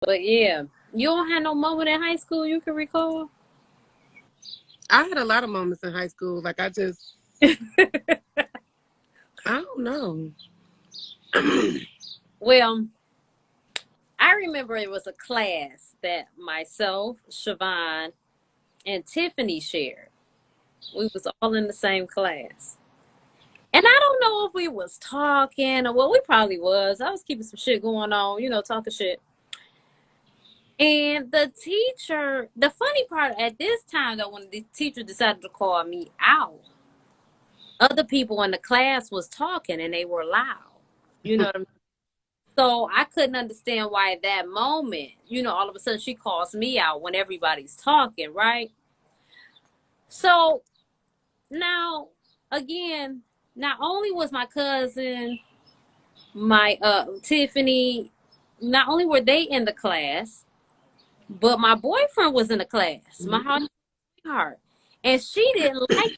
But yeah, you don't have no moment in high school you can recall? I had a lot of moments in high school. Like I don't know. Well, I remember it was a class that myself, Siobhan, and Tiffany shared. We was all in the same class. And I don't know if we was talking or what. We probably was. I was keeping some shit going on, talking shit. And the teacher, the funny part at this time though, when the teacher decided to call me out, other people in the class was talking and they were loud. You know what I mean? So I couldn't understand why at that moment, all of a sudden she calls me out when everybody's talking, right? So now, again, not only was my cousin, my Tiffany, not only were they in the class, but my boyfriend was in the class, my heart, and she didn't like.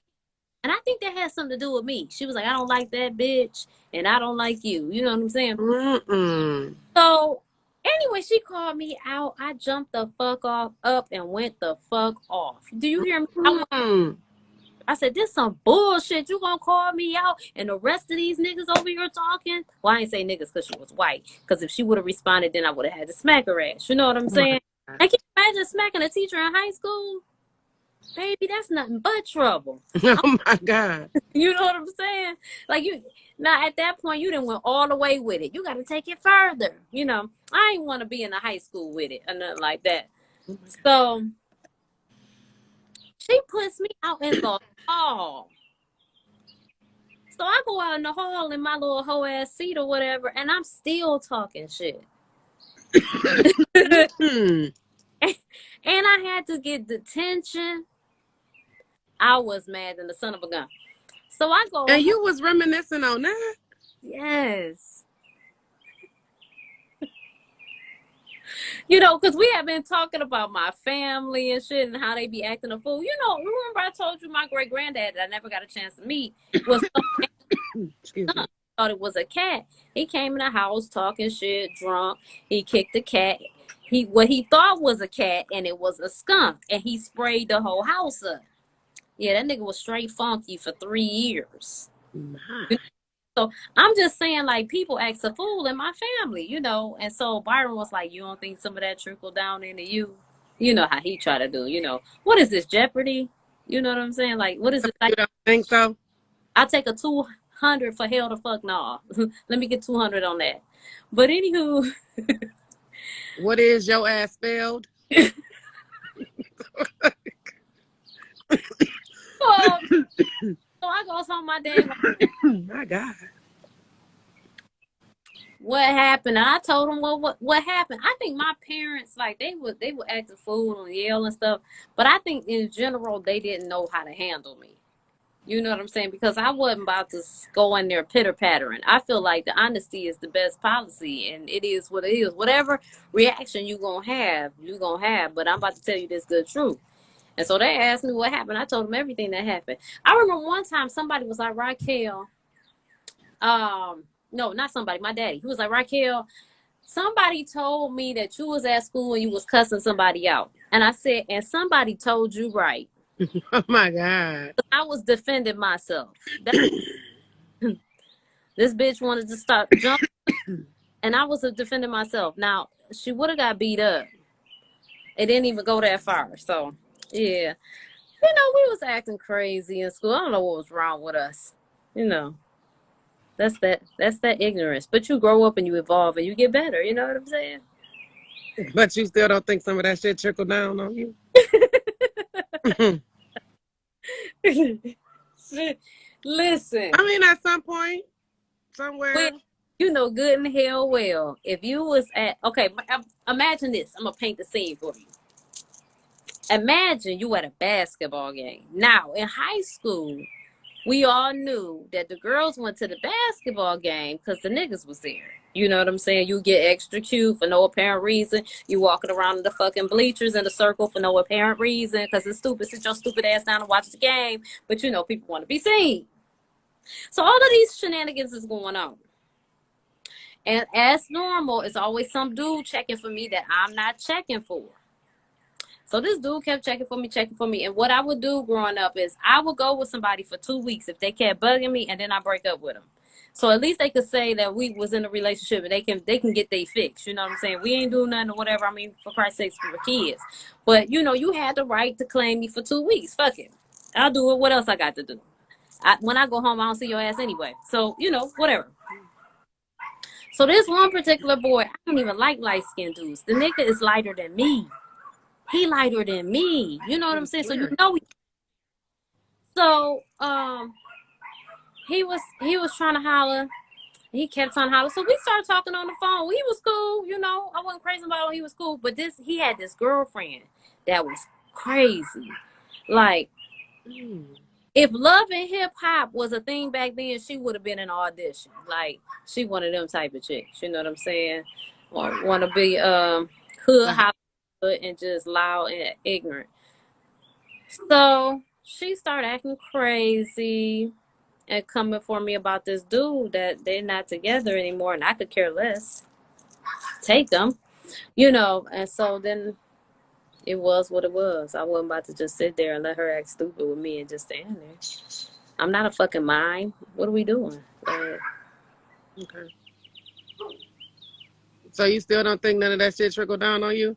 And I think that had something to do with me. She was like, I don't like that bitch, and I don't like you. You know what I'm saying? Mm-mm. So anyway, she called me out. I jumped the fuck up and went the fuck off. Do you hear me? I said, this some bullshit. You gonna call me out and the rest of these niggas over here talking? Well, I ain't say niggas because she was white. Because if she would have responded, then I would have had to smack her ass. You know what I'm saying? And can you imagine smacking a teacher in high school? Baby, that's nothing but trouble. Oh my God. You know what I'm saying? Like now at that point you didn't went all the way with it. You got to take it further. I ain't want to be in a high school with it or nothing like that. So she puts me out in the hall. So I go out in the hall in my little hoe ass seat or whatever, and I'm still talking shit. And I had to get detention. I was mad than the son of a gun. So I go. And you was reminiscing on that? Yes. Because we have been talking about my family and shit and how they be acting a fool. Remember I told you my great granddad that I never got a chance to meet was thought it was a cat. He came in the house talking shit, drunk. He kicked the cat. What he thought was a cat, and it was a skunk, and he sprayed the whole house up. Yeah, that nigga was straight funky for 3 years. My. So I'm just saying, like, people act a fool in my family, And so Byron was like, you don't think some of that trickled down into you? You know how he try to do, What is this, Jeopardy? You know what I'm saying? Like, what is it? Like, You don't think so? I'll take a 200 for hell to fuck no. Let me get 200 on that. But anywho. What is your ass spelled? So I goes home my day. My God. What happened? And I told them what happened. I think my parents, like, they would act a fool and yell and stuff, but I think in general they didn't know how to handle me. You know what I'm saying? Because I wasn't about to go in there pitter pattering. I feel like the honesty is the best policy, and it is what it is. Whatever reaction you're gonna have. But I'm about to tell you this good truth. And so they asked me what happened. I told them everything that happened. I remember one time somebody was like, Raquel, no, not somebody, my daddy. He was like, Raquel, somebody told me that you was at school and you was cussing somebody out. And I said, and somebody told you right. Oh my God. I was defending myself. This bitch wanted to stop jumping, and I was defending myself. Now, she would have got beat up. It didn't even go that far. So, yeah. We was acting crazy in school. I don't know what was wrong with us. That's that ignorance. But you grow up and you evolve and you get better. You know what I'm saying? But you still don't think some of that shit trickled down on you? Listen. I mean, at some point, somewhere. Good and hell well. If you was imagine this. I'm going to paint the scene for you. Imagine you at a basketball game. Now, in high school, we all knew that the girls went to the basketball game because the niggas was there. You know what I'm saying? You get extra cute for no apparent reason. You walking around in the fucking bleachers in a circle for no apparent reason because it's stupid. Sit your stupid ass down and watch the game. But people want to be seen. So all of these shenanigans is going on. And as normal, it's always some dude checking for me that I'm not checking for. So this dude kept checking for me. And what I would do growing up is I would go with somebody for 2 weeks if they kept bugging me, and then I break up with them. So at least they could say that we was in a relationship and they can get they fix. You know what I'm saying? We ain't doing nothing or whatever. I mean, for Christ's sakes, we were kids. But you know, you had the right to claim me for 2 weeks. Fuck it. I'll do it. What else I got to do? When I go home, I don't see your ass anyway. So, you know, whatever. So this one particular boy, I don't even like light-skinned dudes. The nigga is lighter than me. He lighter than me. You know what I'm saying? So you know he was trying to holler. He kept on holler. So we started talking on the phone. He was cool, you know. I wasn't crazy about him. He was cool. But he had this girlfriend that was crazy. Like, if Love and Hip Hop was a thing back then, she would have been in audition. Like, she one of them type of chicks. You know what I'm saying? Or want to be hood, Hollywood, and just loud and ignorant. So she started acting crazy and coming for me about this dude that they're not together anymore, and I could care less. Take them, you know. And so then it was what it was. I wasn't about to just sit there and let her act stupid with me and just stand there. I'm not a fucking mime. What are we doing? Okay. So you still don't think none of that shit trickled down on you?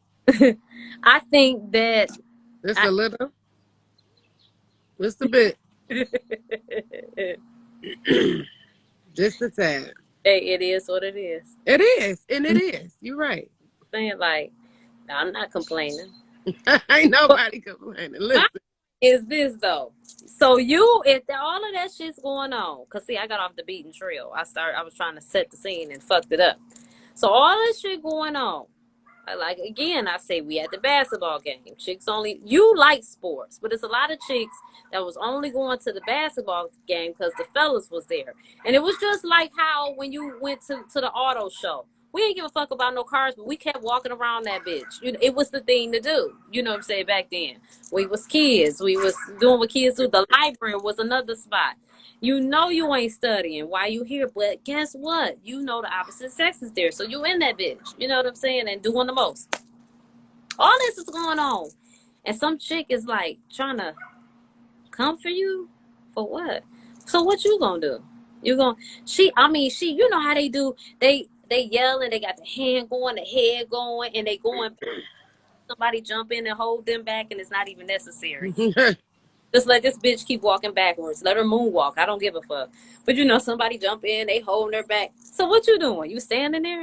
I think that Just a little? Just a bit? Just a tad. Hey, it is what it is. It is, and it is. You're right. Saying, like, I'm not complaining. Ain't nobody complaining. Listen. Is this though? So if all of that shit's going on, cause see, I got off the beaten trail. I was trying to set the scene and fucked it up. So all this shit going on, like again, I say we at the basketball game. Chicks only, you like sports, but it's a lot of chicks that was only going to the basketball game because the fellas was there. And it was just like how when you went to the auto show. We didn't give a fuck about no cars, but we kept walking around that bitch. You know, it was the thing to do. You know what I'm saying? Back then, we was kids. We was doing what kids do. The library was another spot. You know you ain't studying while you here, but guess what? You know the opposite sex is there, so you in that bitch. You know what I'm saying? And doing the most. All this is going on, and some chick is like trying to come for you for what? So what you gonna do? You gonna she? You know how they do. They yell and they got the hand going, the head going, and they going. Somebody jump in and hold them back, and it's not even necessary. Just let this bitch keep walking backwards. Let her moonwalk. I don't give a fuck. But you know, somebody jump in, they holding her back. So what you doing? You standing there?